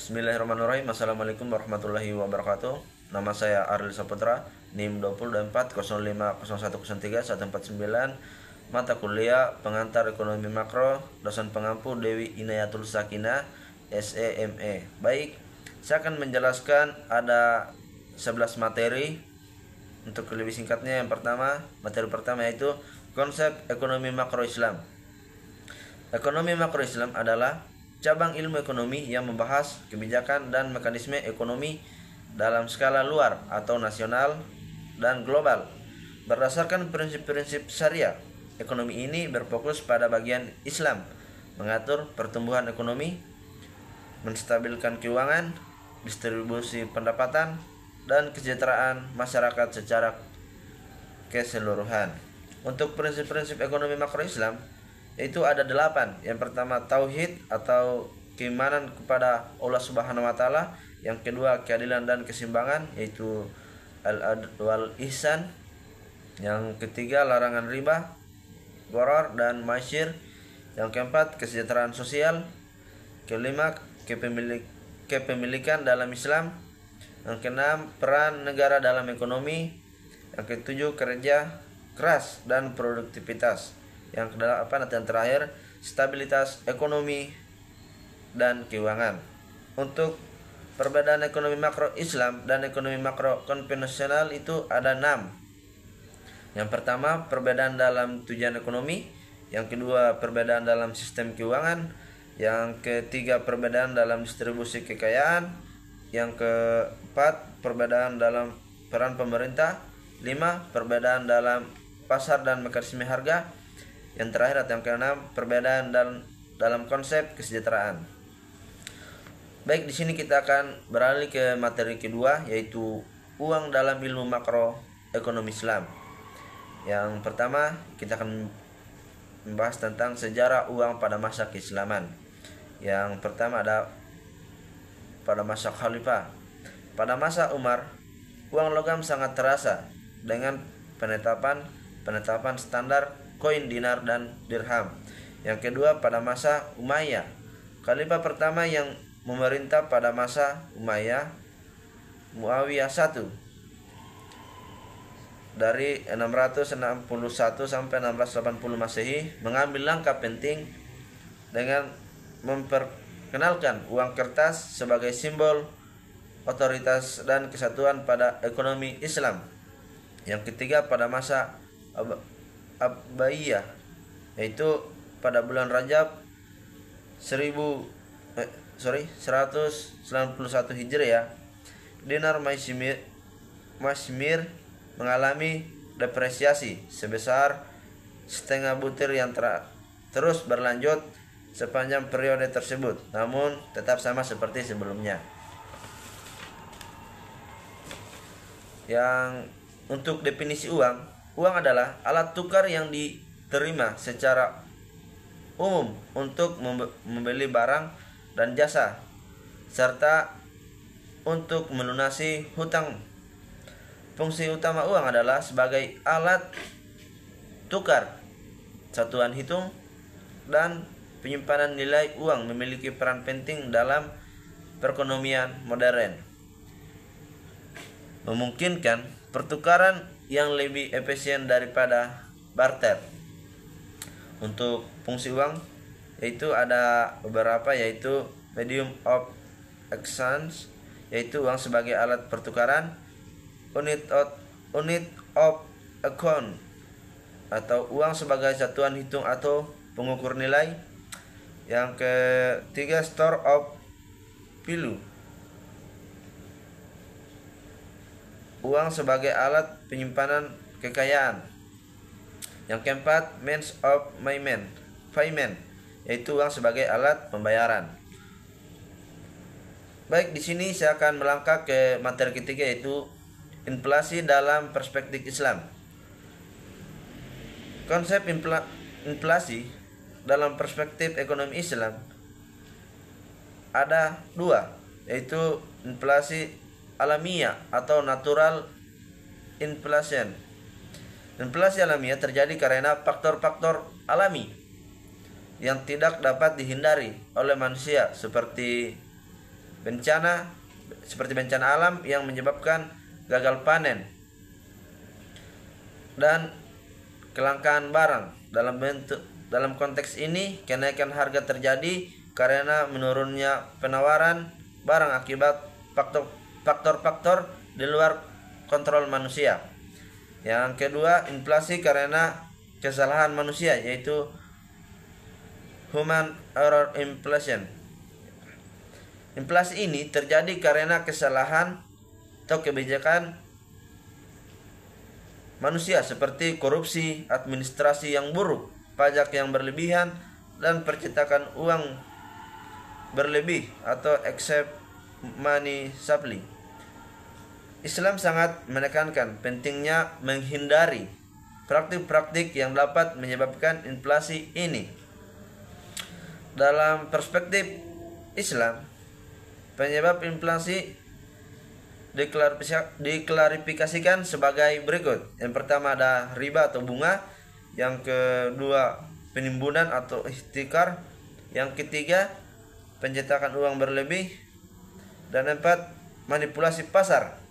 Bismillahirrahmanirrahim. Assalamualaikum warahmatullahi wabarakatuh. Nama saya Aril Saputra, NIM 24050103 mata kuliah pengantar ekonomi makro, dosen pengampu Dewi Inayatul Sakinah, SEME. Baik, saya akan menjelaskan ada 11 materi. Untuk lebih singkatnya, materi pertama yaitu konsep ekonomi makro Islam. Ekonomi makro Islam adalah cabang ilmu ekonomi yang membahas kebijakan dan mekanisme ekonomi dalam skala luar atau nasional dan global. Berdasarkan prinsip-prinsip syariah, ekonomi ini berfokus pada bagian Islam, mengatur pertumbuhan ekonomi, menstabilkan keuangan, distribusi pendapatan, dan kesejahteraan masyarakat secara keseluruhan. Untuk prinsip-prinsip ekonomi makro Islam itu ada 8. Yang pertama tauhid atau keimanan kepada Allah Subhanahu wa taala. Yang kedua keadilan dan keseimbangan yaitu al-adl wal ihsan. Yang ketiga larangan riba, gharar dan masyir. Yang keempat kesejahteraan sosial. Kelima kepemilikan dalam Islam. Yang keenam peran negara dalam ekonomi. Yang ketujuh kerja keras dan produktivitas. Yang kedelapan dan terakhir stabilitas ekonomi dan keuangan. Untuk perbedaan ekonomi makro Islam dan ekonomi makro konvensional itu ada 6. Yang pertama perbedaan dalam tujuan ekonomi. Yang kedua perbedaan dalam sistem keuangan. Yang ketiga perbedaan dalam distribusi kekayaan. Yang keempat perbedaan dalam peran pemerintah. 5 perbedaan dalam pasar dan mekanisme harga. Yang terakhir atau yang keenam perbedaan dalam konsep kesejahteraan. Baik, di sini kita akan beralih ke materi kedua yaitu uang dalam ilmu makro ekonomi Islam. Yang pertama kita akan membahas tentang sejarah uang pada masa keislaman. Yang pertama ada pada masa Khalifah. Pada masa Umar, uang logam sangat terasa dengan penetapan standar koin dinar dan dirham. Yang kedua pada masa Umayyah. Khalifah pertama yang memerintah pada masa Umayyah, Muawiyah I, dari 661 sampai 680 Masehi, mengambil langkah penting dengan memperkenalkan uang kertas sebagai simbol otoritas dan kesatuan pada ekonomi Islam. Yang ketiga pada masa Abbaiyah, yaitu pada bulan Rajab 191 Hijriah, dinar Maismir mengalami depresiasi sebesar setengah butir yang terus berlanjut sepanjang periode tersebut, namun tetap sama seperti sebelumnya. Yang untuk definisi uang adalah alat tukar yang diterima secara umum untuk membeli barang dan jasa serta untuk melunasi hutang. Fungsi utama uang adalah sebagai alat tukar, satuan hitung, dan penyimpanan nilai uang memiliki peran penting dalam perekonomian modern, memungkinkan pertukaran yang lebih efisien daripada barter. Untuk fungsi uang yaitu ada beberapa, yaitu medium of exchange, yaitu uang sebagai alat pertukaran, unit of account atau uang sebagai satuan hitung atau pengukur nilai. Yang ketiga store of value, uang sebagai alat penyimpanan kekayaan. Yang keempat means of payment, yaitu uang sebagai alat pembayaran. Baik, di sini saya akan melangkah ke materi ketiga yaitu inflasi dalam perspektif Islam. Konsep inflasi dalam perspektif ekonomi Islam ada 2, yaitu inflasi alamiah atau natural inflation. Inflasi alamiah terjadi karena faktor-faktor alami yang tidak dapat dihindari oleh manusia seperti bencana seperti bencana alam yang menyebabkan gagal panen dan kelangkaan barang. Dalam konteks ini, kenaikan harga terjadi karena menurunnya penawaran barang akibat faktor-faktor di luar kontrol manusia. Yang kedua, inflasi karena kesalahan manusia, yaitu human error inflation. Inflasi ini terjadi karena kesalahan atau kebijakan manusia seperti korupsi, administrasi yang buruk, pajak yang berlebihan, dan percetakan uang berlebih atau excess money supply. Islam sangat menekankan pentingnya menghindari praktik-praktik yang dapat menyebabkan inflasi ini. Dalam perspektif Islam, penyebab inflasi diklarifikasikan sebagai berikut. Yang pertama ada riba atau bunga, yang kedua penimbunan atau ihtikar, yang ketiga pencetakan uang berlebih, dan empat manipulasi pasar.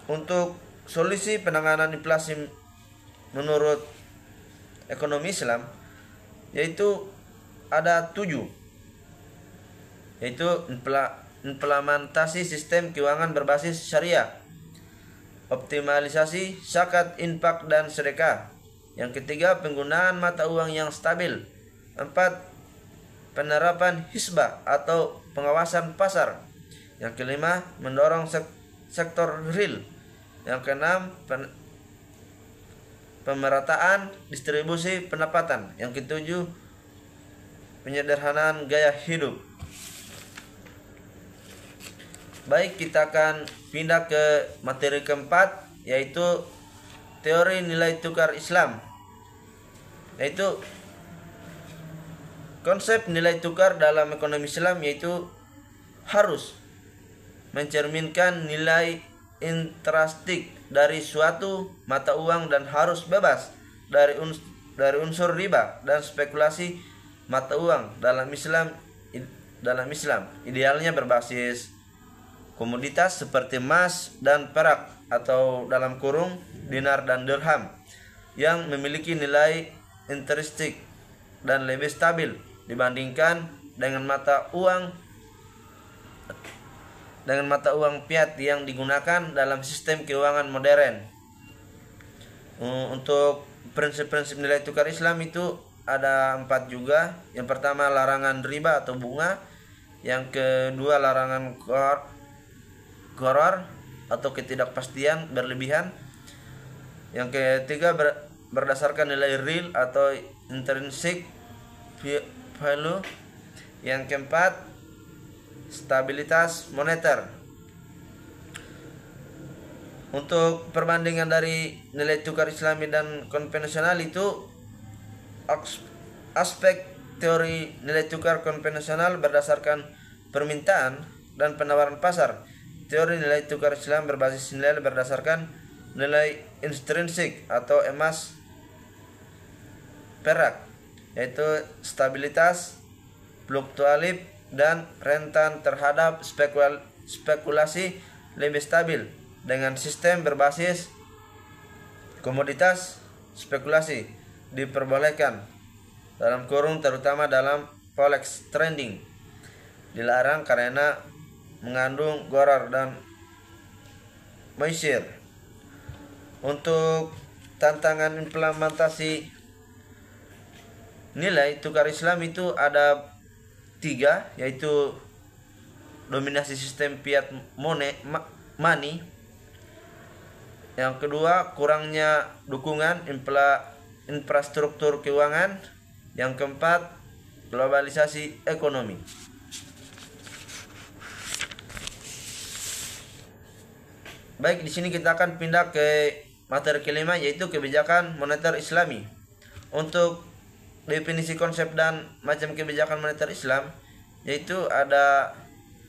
Untuk solusi penanganan inflasi menurut ekonomi Islam yaitu ada 7, yaitu implementasi sistem keuangan berbasis syariah, optimalisasi zakat, infak, dan sedekah. Yang ketiga, penggunaan mata uang yang stabil. 4, penerapan hisbah atau pengawasan pasar. Yang kelima, mendorong sektor real. Yang keenam, pemerataan distribusi pendapatan. Yang ketujuh, penyederhanaan gaya hidup. Baik, kita akan pindah ke materi keempat, yaitu teori nilai tukar Islam. Yaitu konsep nilai tukar dalam ekonomi Islam yaitu harus mencerminkan nilai intrinsik dari suatu mata uang dan harus bebas dari unsur riba dan spekulasi mata uang. Dalam Islam idealnya berbasis komoditas seperti emas dan perak atau dalam kurung dinar dan dirham yang memiliki nilai intrinsik dan lebih stabil dibandingkan dengan mata uang fiat yang digunakan dalam sistem keuangan modern. Untuk prinsip-prinsip nilai tukar Islam itu ada 4 juga. Yang pertama, larangan riba atau bunga. Yang kedua, larangan gharar atau ketidakpastian berlebihan. Yang ketiga, berdasarkan nilai real atau intrinsic value. Yang keempat, stabilitas moneter. Untuk perbandingan dari nilai tukar Islami dan konvensional itu, aspek teori nilai tukar konvensional berdasarkan permintaan dan penawaran pasar. Teori nilai tukar Islam berbasis nilai berdasarkan nilai intrinsik atau emas perak, yaitu stabilitas, fluktuatif, dan rentan terhadap spekulasi lebih stabil. Dengan sistem berbasis komoditas, spekulasi diperbolehkan dalam kurung terutama dalam forex trading dilarang karena mengandung gharar dan maisir. Untuk tantangan implementasi nilai tukar Islam itu ada 3, yaitu dominasi sistem fiat money. Yang kedua, kurangnya dukungan infrastruktur keuangan. Yang keempat, globalisasi ekonomi. Baik, di sini kita akan pindah ke materi kelima, yaitu kebijakan moneter Islami. Untuk definisi konsep dan macam kebijakan moneter Islam, yaitu ada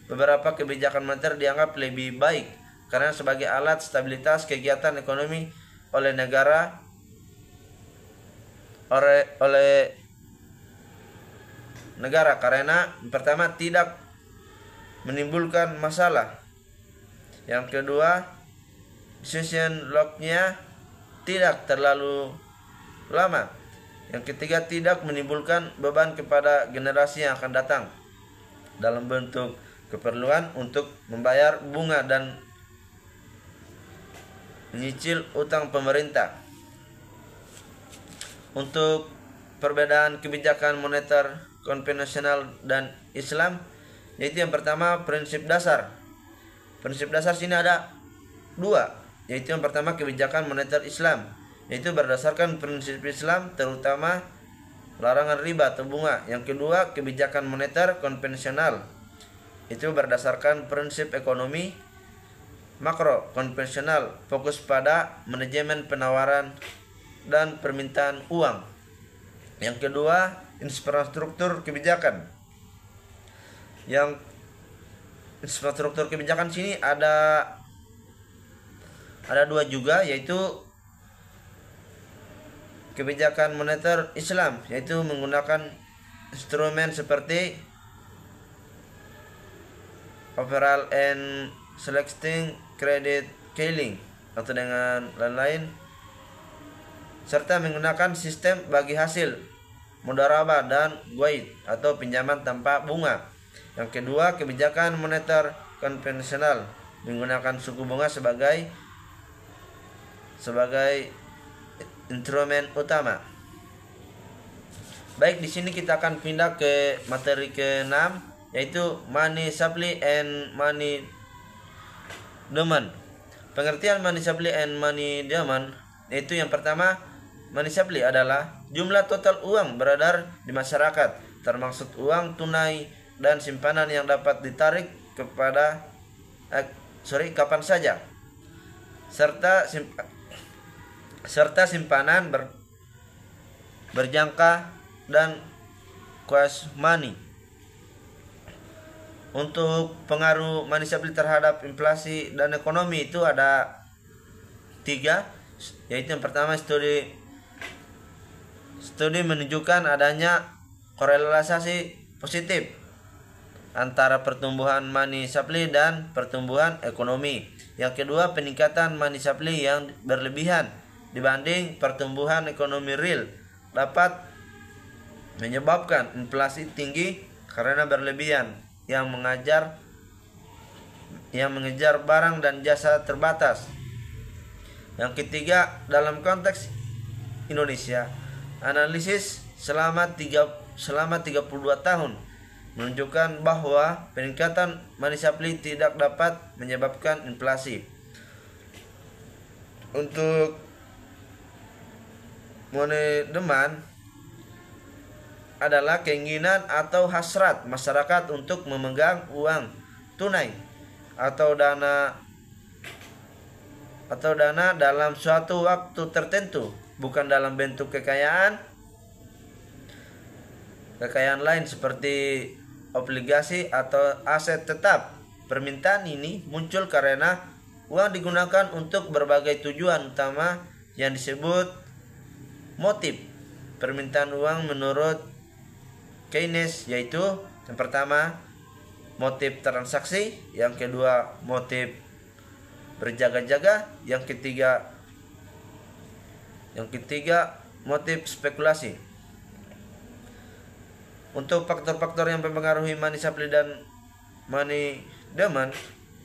beberapa kebijakan moneter dianggap lebih baik karena sebagai alat stabilitas kegiatan ekonomi oleh negara karena pertama tidak menimbulkan masalah. Yang kedua, decision log-nya tidak terlalu lama. Yang ketiga, tidak menimbulkan beban kepada generasi yang akan datang dalam bentuk keperluan untuk membayar bunga dan menyicil utang pemerintah. Untuk perbedaan kebijakan moneter konvensional dan Islam, yaitu yang pertama prinsip dasar. Prinsip dasar sini ada dua, yaitu yang pertama kebijakan moneter Islam, yaitu berdasarkan prinsip Islam terutama larangan riba atau bunga. Yang kedua kebijakan moneter konvensional, itu berdasarkan prinsip ekonomi makro konvensional, fokus pada manajemen penawaran dan permintaan uang. Yang kedua infrastruktur kebijakan. Yang infrastruktur kebijakan sini ada dua juga, yaitu kebijakan moneter Islam, yaitu menggunakan instrumen seperti overall and selecting credit killing atau dengan lain-lain, serta menggunakan sistem bagi hasil mudharabah dan guaid atau pinjaman tanpa bunga. Yang kedua kebijakan moneter konvensional, menggunakan suku bunga sebagai instrumen utama. Baik, di sini kita akan pindah ke materi ke-6, yaitu money supply and money demand. Pengertian money supply and money demand, yaitu yang pertama, money supply adalah jumlah total uang beredar di masyarakat, termasuk uang tunai dan simpanan yang dapat ditarik kapan saja, serta simpanan berjangka dan cash money. Untuk pengaruh money supply terhadap inflasi dan ekonomi itu ada 3, yaitu yang pertama studi menunjukkan adanya korelasi positif antara pertumbuhan money supply dan pertumbuhan ekonomi. Yang kedua, peningkatan money supply yang berlebihan dibanding pertumbuhan ekonomi real dapat menyebabkan inflasi tinggi karena berlebihan yang mengejar barang dan jasa terbatas. Yang ketiga, dalam konteks Indonesia, analisis selama 32 tahun menunjukkan bahwa peningkatan money supply tidak dapat menyebabkan inflasi. Untuk money demand adalah keinginan atau hasrat masyarakat untuk memegang uang tunai atau dana dalam suatu waktu tertentu, bukan dalam bentuk kekayaan lain seperti obligasi atau aset tetap. Permintaan ini muncul karena uang digunakan untuk berbagai tujuan utama yang disebut motif permintaan uang menurut Keynes, yaitu yang pertama motif transaksi, yang kedua motif berjaga-jaga, yang ketiga motif spekulasi. Untuk faktor-faktor yang mempengaruhi money supply dan money demand,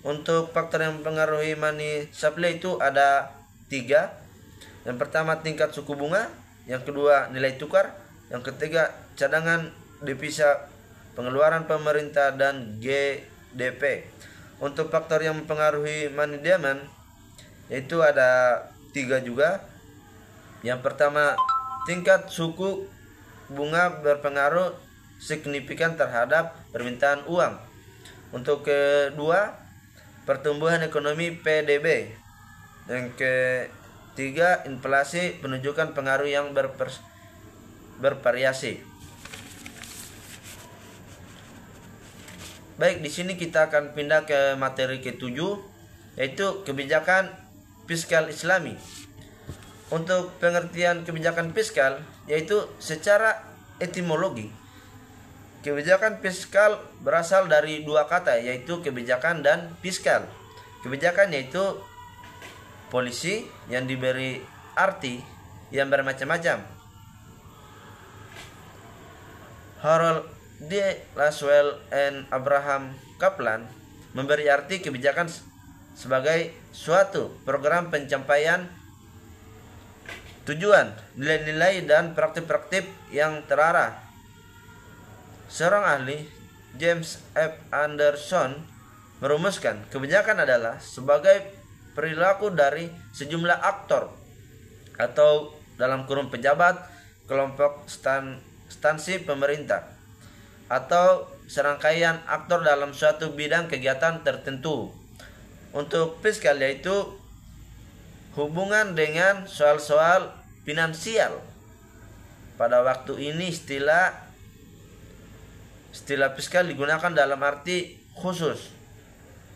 untuk faktor yang mempengaruhi money supply itu ada 3. Yang pertama tingkat suku bunga, yang kedua nilai tukar, yang ketiga cadangan devisa pengeluaran pemerintah dan GDP. Untuk faktor yang mempengaruhi money demand yaitu ada 3 juga. Yang pertama, tingkat suku bunga berpengaruh signifikan terhadap permintaan uang. Untuk kedua, pertumbuhan ekonomi PDB. Yang ketiga, inflasi menunjukkan pengaruh yang bervariasi. Baik, di sini kita akan pindah ke materi ke-7, yaitu kebijakan fiskal Islami. Untuk pengertian kebijakan fiskal, yaitu secara etimologi Kebijakan fiskal berasal dari dua kata, yaitu kebijakan dan fiskal. Kebijakan yaitu polisi yang diberi arti yang bermacam-macam. Harold D. Laswell and Abraham Kaplan memberi arti kebijakan sebagai suatu program pencapaian tujuan, nilai-nilai, dan praktik-praktik yang terarah. Seorang ahli, James F. Anderson, merumuskan kebijakan adalah sebagai perilaku dari sejumlah aktor atau dalam kurung pejabat, kelompok instansi pemerintah, atau serangkaian aktor dalam suatu bidang kegiatan tertentu. Untuk fiskal yaitu hubungan dengan soal-soal finansial. Pada waktu ini istilah fiskal digunakan dalam arti khusus,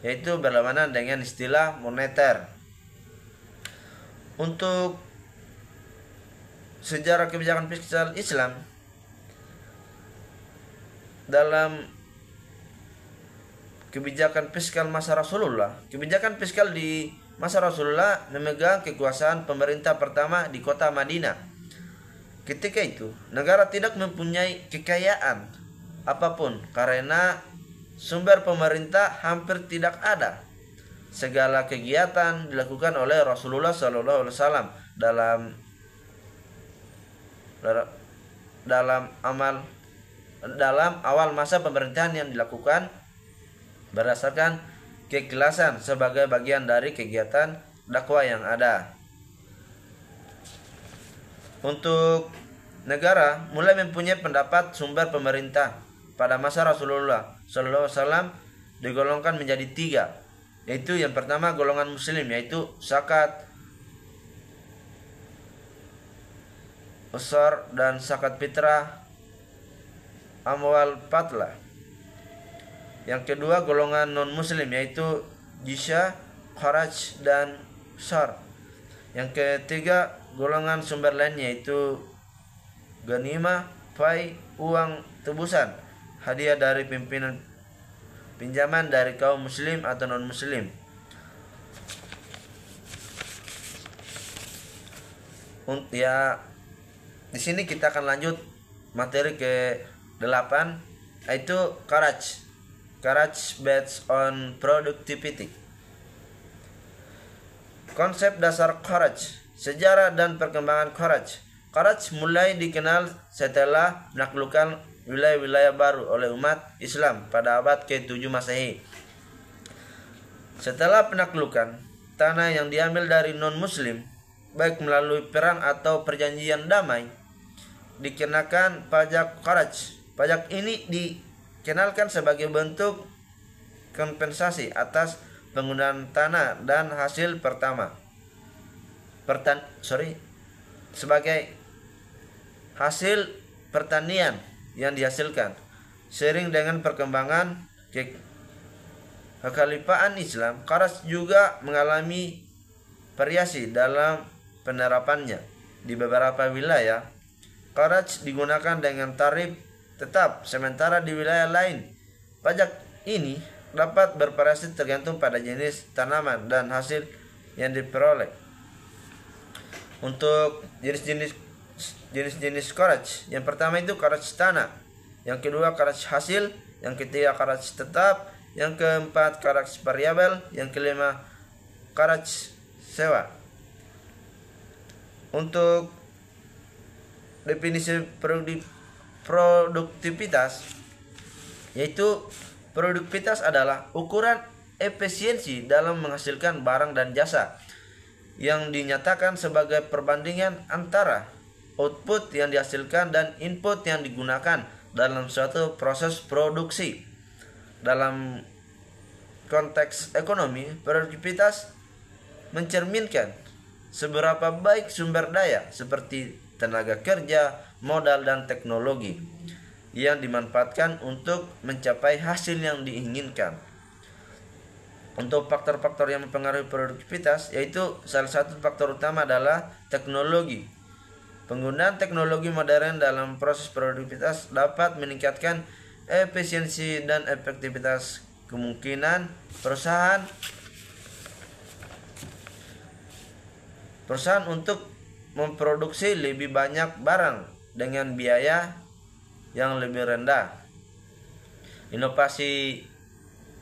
yaitu berlawanan dengan istilah moneter. Untuk sejarah kebijakan fiskal Islam, dalam kebijakan fiskal masa Rasulullah, kebijakan fiskal di masa Rasulullah memegang kekuasaan pemerintah pertama di kota Madinah. Ketika itu, negara tidak mempunyai kekayaan apapun karena sumber pemerintah hampir tidak ada. Segala kegiatan dilakukan oleh Rasulullah SAW dalam awal masa pemerintahan yang dilakukan berdasarkan keikhlasan sebagai bagian dari kegiatan dakwah yang ada. Untuk negara mulai mempunyai pendapat sumber pemerintah pada masa Rasulullah SAW digolongkan menjadi 3, yaitu yang pertama golongan muslim, yaitu zakat, usur, dan zakat fitrah, amwal fadlah. Yang kedua golongan non muslim, yaitu jizya, kharaj, dan shar. Yang ketiga golongan sumber lainnya, yaitu ganimah, fai, uang tebusan, hadiah dari pimpinan, pinjaman dari kaum muslim atau non muslim. Ya, di sini kita akan lanjut materi ke-8, yaitu kharaj based on productivity. Konsep dasar kharaj, sejarah dan perkembangan kharaj. Kharaj mulai dikenal setelah penaklukan wilayah-wilayah baru oleh umat Islam pada abad ke-7 Masehi. Setelah penaklukan, tanah yang diambil dari non-muslim, baik melalui perang atau perjanjian damai, dikenakan pajak kharaj. Pajak ini dikenalkan sebagai bentuk kompensasi atas penggunaan tanah dan hasil sebagai hasil pertanian yang dihasilkan. Seiring dengan perkembangan kekhalifahan Islam, kharaj juga mengalami variasi dalam penerapannya. Di beberapa wilayah, kharaj digunakan dengan tarif tetap, sementara di wilayah lain pajak ini dapat bervariasi tergantung pada jenis tanaman dan hasil yang diperoleh. Untuk jenis kharaj, yang pertama itu kharaj tanah, yang kedua kharaj hasil, yang ketiga kharaj tetap, yang keempat kharaj variabel, yang kelima kharaj sewa. Untuk definisi produktivitas, yaitu produktivitas adalah ukuran efisiensi dalam menghasilkan barang dan jasa yang dinyatakan sebagai perbandingan antara output yang dihasilkan dan input yang digunakan dalam suatu proses produksi. Dalam konteks ekonomi, produktivitas mencerminkan seberapa baik sumber daya seperti tenaga kerja, modal, dan teknologi yang dimanfaatkan untuk mencapai hasil yang diinginkan. Untuk faktor-faktor yang mempengaruhi produktivitas, yaitu salah satu faktor utama adalah teknologi. Penggunaan teknologi modern dalam proses produktivitas dapat meningkatkan efisiensi dan efektivitas. Kemungkinan perusahaan untuk memproduksi lebih banyak barang dengan biaya yang lebih rendah. Inovasi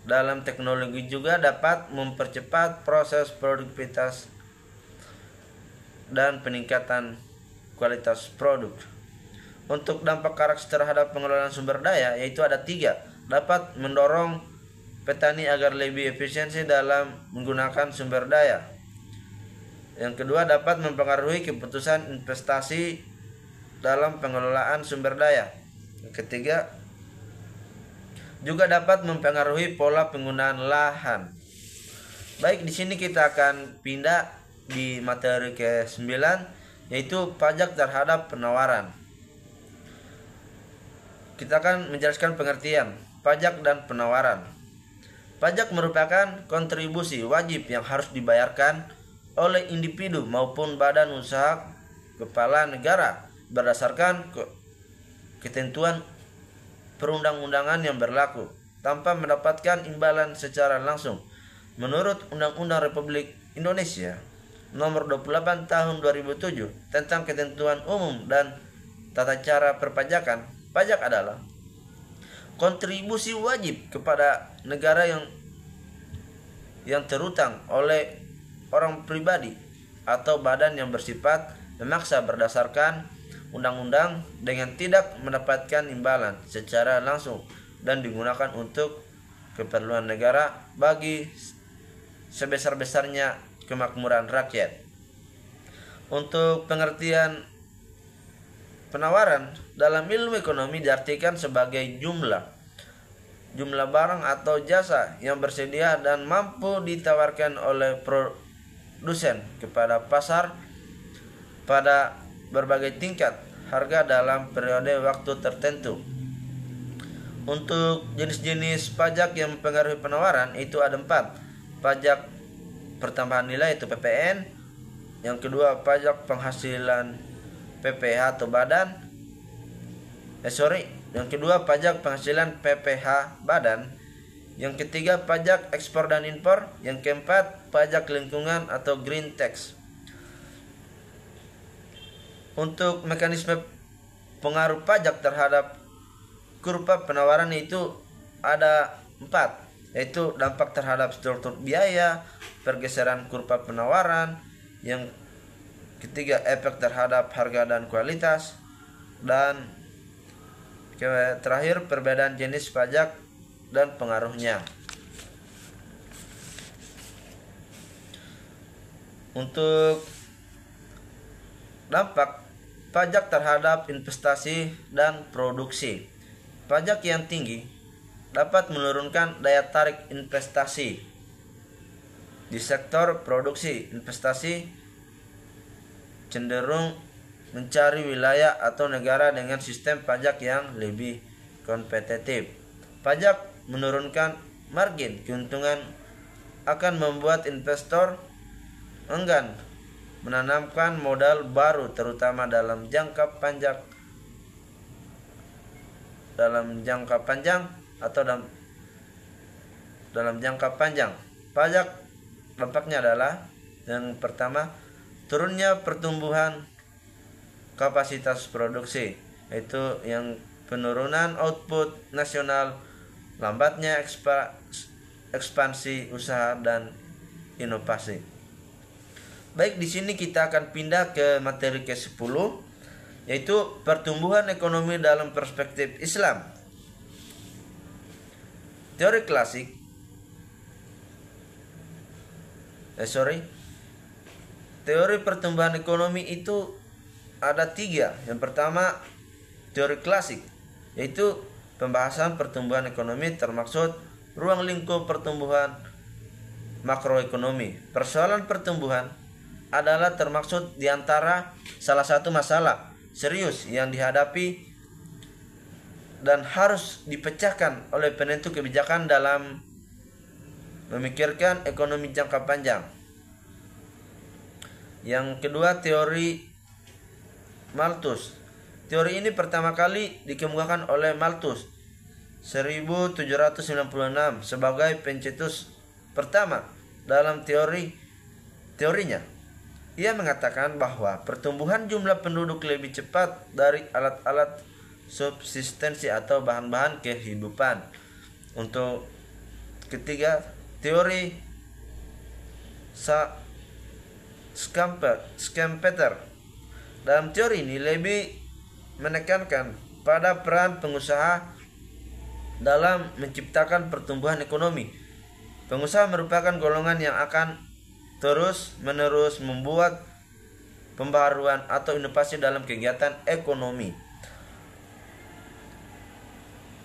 dalam teknologi juga dapat mempercepat proses produktivitas dan peningkatan kualitas produk. Untuk dampak Karax terhadap pengelolaan sumber daya yaitu ada 3. Dapat mendorong petani agar lebih efisiensi dalam menggunakan sumber daya. Yang kedua, dapat mempengaruhi keputusan investasi dalam pengelolaan sumber daya. Yang ketiga, juga dapat mempengaruhi pola penggunaan lahan. Baik, di sini kita akan pindah di materi ke-9 yaitu pajak terhadap penawaran. Kita akan menjelaskan pengertian pajak dan penawaran. Pajak merupakan kontribusi wajib yang harus dibayarkan oleh individu maupun badan usaha kepala negara berdasarkan ketentuan perundang-undangan yang berlaku tanpa mendapatkan imbalan secara langsung. Menurut Undang-Undang Republik Indonesia Nomor 28 Tahun 2007 tentang ketentuan umum dan tata cara perpajakan, pajak adalah kontribusi wajib kepada negara yang terutang oleh orang pribadi atau badan yang bersifat memaksa berdasarkan undang-undang dengan tidak mendapatkan imbalan secara langsung dan digunakan untuk keperluan negara bagi sebesar-besarnya kemakmuran rakyat. Untuk pengertian penawaran dalam ilmu ekonomi diartikan sebagai jumlah barang atau jasa yang bersedia dan mampu ditawarkan oleh produsen kepada pasar pada berbagai tingkat harga dalam periode waktu tertentu. Untuk jenis-jenis pajak yang mempengaruhi penawaran itu ada 4. Pajak pertambahan nilai itu PPN. Yang kedua, pajak penghasilan PPH atau badan. Yang kedua, pajak penghasilan PPH badan. Yang ketiga, pajak ekspor dan impor. Yang keempat, pajak lingkungan atau green tax. Untuk mekanisme pengaruh pajak terhadap kurva penawaran itu ada 4, yaitu dampak terhadap struktur biaya, pergeseran kurva penawaran. Yang ketiga, efek terhadap harga dan kualitas. Dan terakhir, perbedaan jenis pajak dan pengaruhnya. Untuk dampak pajak terhadap investasi dan produksi. Pajak yang tinggi dapat menurunkan daya tarik investasi di sektor produksi. Investasi cenderung mencari wilayah atau negara dengan sistem pajak yang lebih kompetitif. Pajak menurunkan margin keuntungan akan membuat investor enggan menanamkan modal baru, terutama dalam jangka panjang atau dalam jangka panjang. Pajak dampaknya adalah yang pertama, turunnya pertumbuhan kapasitas produksi, yaitu yang penurunan output nasional, lambatnya ekspansi usaha dan inovasi. Baik, di sini kita akan pindah ke materi ke-10, yaitu pertumbuhan ekonomi dalam perspektif Islam. Teori pertumbuhan ekonomi itu ada 3. Yang pertama, teori klasik, yaitu pembahasan pertumbuhan ekonomi termaksud ruang lingkup pertumbuhan makroekonomi. Persoalan pertumbuhan adalah termaksud diantara salah satu masalah serius yang dihadapi dan harus dipecahkan oleh penentu kebijakan dalam memikirkan ekonomi jangka panjang. Yang kedua, teori Malthus. Teori ini pertama kali dikemukakan oleh Malthus 1796 sebagai pencetus pertama dalam teorinya. Ia mengatakan bahwa pertumbuhan jumlah penduduk lebih cepat dari alat-alat subsistensi atau bahan-bahan kehidupan. Untuk ketiga, teori Schumpeter. Dalam teori ini lebih menekankan pada peran pengusaha dalam menciptakan pertumbuhan ekonomi. Pengusaha merupakan golongan yang akan terus-menerus membuat pembaharuan atau inovasi dalam kegiatan ekonomi.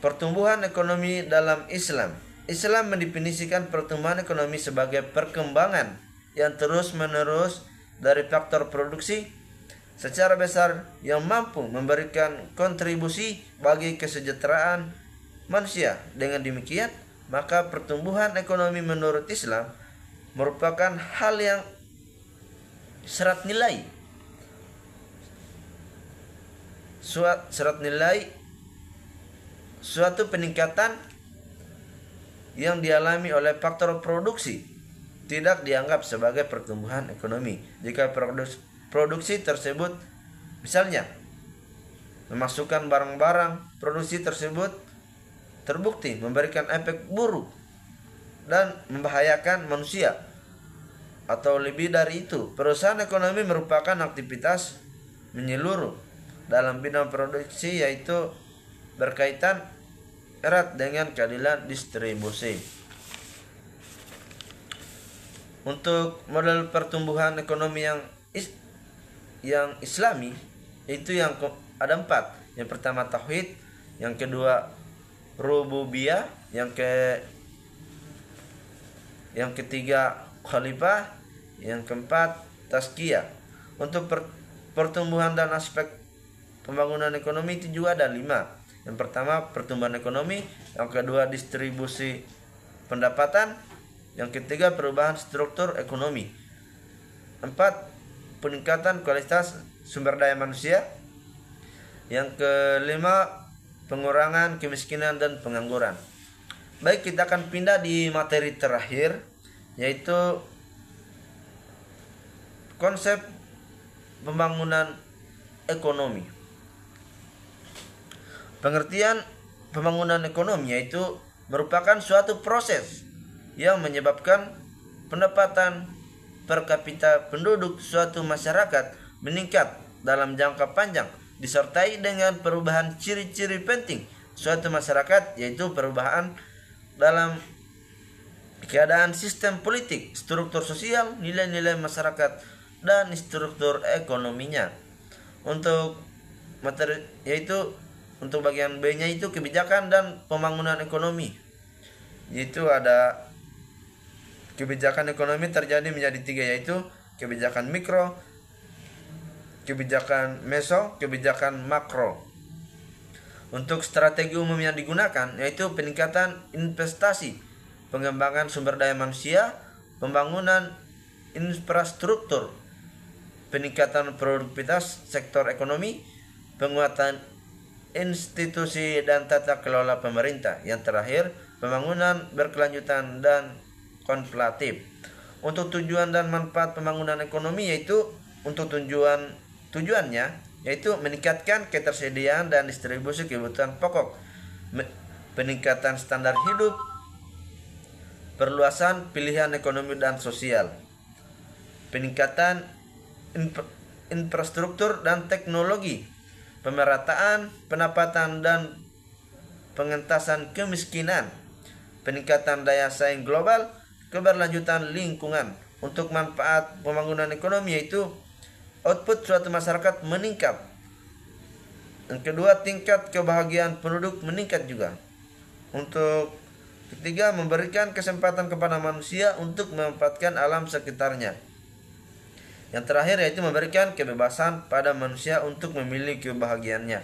Pertumbuhan ekonomi dalam Islam. Islam mendefinisikan pertumbuhan ekonomi sebagai perkembangan yang terus-menerus dari faktor produksi secara besar yang mampu memberikan kontribusi bagi kesejahteraan manusia. Dengan demikian, maka pertumbuhan ekonomi menurut Islam merupakan hal yang syarat nilai suatu peningkatan yang dialami oleh faktor produksi, tidak dianggap sebagai pertumbuhan ekonomi jika produksi tersebut misalnya memasukkan barang-barang produksi tersebut terbukti memberikan efek buruk dan membahayakan manusia. Atau lebih dari itu, perusahaan ekonomi merupakan aktivitas menyeluruh dalam bidang produksi, yaitu berkaitan erat dengan keadilan distribusi. Untuk model pertumbuhan ekonomi yang Islami itu yang ada 4. Yang pertama tauhid, yang kedua rububiyah, yang ketiga khalifah, yang keempat tazkiyah. Untuk pertumbuhan dan aspek pembangunan ekonomi itu juga ada 5. Yang pertama pertumbuhan ekonomi, yang kedua distribusi pendapatan, yang ketiga perubahan struktur ekonomi, 4 peningkatan kualitas sumber daya manusia, yang kelima pengurangan kemiskinan dan pengangguran. Baik, kita akan pindah di materi terakhir, yaitu konsep pembangunan ekonomi. Pengertian pembangunan ekonomi yaitu merupakan suatu proses yang menyebabkan pendapatan per kapita penduduk suatu masyarakat meningkat dalam jangka panjang, disertai dengan perubahan ciri-ciri penting suatu masyarakat, yaitu perubahan dalam keadaan sistem politik, struktur sosial, nilai-nilai masyarakat, dan struktur ekonominya. Untuk materi yaitu untuk bagian B-nya itu kebijakan dan pembangunan ekonomi, yaitu ada kebijakan ekonomi terjadi menjadi 3, yaitu kebijakan mikro, kebijakan meso, kebijakan makro. Untuk strategi umum yang digunakan yaitu peningkatan investasi, pengembangan sumber daya manusia, pembangunan infrastruktur, peningkatan produktivitas sektor ekonomi, penguatan institusi dan tata kelola pemerintah. Yang terakhir, pembangunan berkelanjutan dan kontemplatif. Untuk tujuan dan manfaat pembangunan ekonomi yaitu untuk tujuannya yaitu meningkatkan ketersediaan dan distribusi kebutuhan pokok, peningkatan standar hidup, perluasan pilihan ekonomi dan sosial, peningkatan infrastruktur dan teknologi, pemerataan pendapatan dan pengentasan kemiskinan, peningkatan daya saing global, keberlanjutan lingkungan. Untuk manfaat pembangunan ekonomi yaitu output suatu masyarakat meningkat. Yang kedua, tingkat kebahagiaan penduduk meningkat juga. Untuk ketiga, memberikan kesempatan kepada manusia untuk memanfaatkan alam sekitarnya. Yang terakhir yaitu memberikan kebebasan pada manusia untuk memilih kebahagiaannya.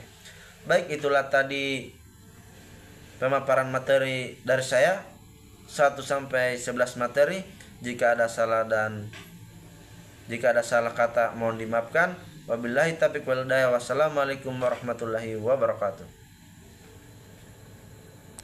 Baik, itulah tadi pemaparan materi dari saya 1 sampai 11 materi. Jika ada salah kata mohon dimaafkan. Wabillahi taufiq wal hidayah. Wassalamualaikum warahmatullahi wabarakatuh.